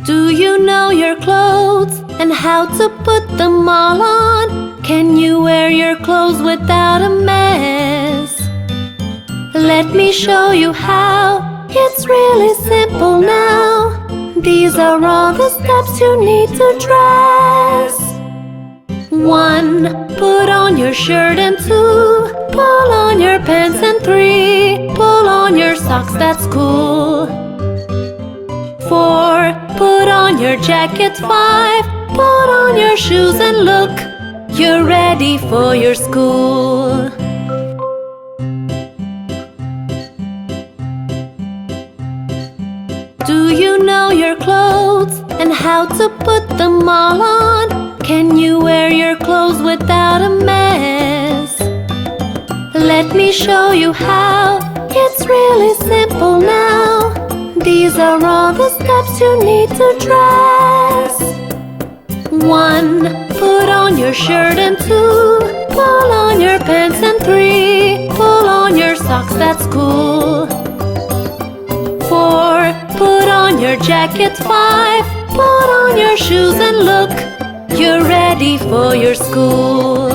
Do you know your clothes and how to put them all on? Can you wear your clothes without a mess? Let me show you how. It's really simple now. These are all the steps you need to dress. 1. Put on your shirt, and 2. Pull on your pants, and 3. Pull on your socks, that's cool. 4. Put on your jacket. 5. Put on your shoes and look, you're ready for your school. Do you know your clothes and how to put them all on? Can you wear your clothes without a mess? Let me show you how. It's really simple now. These are all the steps you need to dress. 1. Put on your shirt, and 2. Pull on your pants, and 3. Pull on your socks, that's cool. 4. Put on your jacket. 5. Put on your shoes and look, you're ready for your school.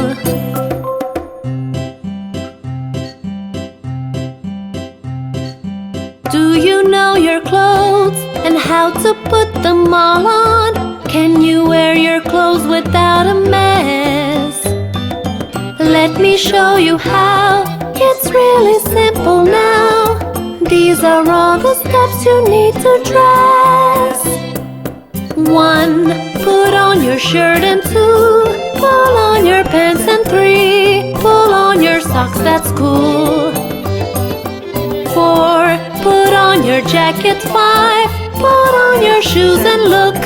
Do you know your clothes and how to put them all on? Can you wear your clothes without a mess? Let me show you how. It's really simple now. These are all the steps you need to dress. 1. Put on your shirt, and 2. Pull on your pants, and 3. Pull on your socks, that's cool. 4. Put on your jacket. 5. Put on your shoes and look,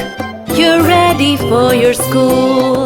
you're ready for your school.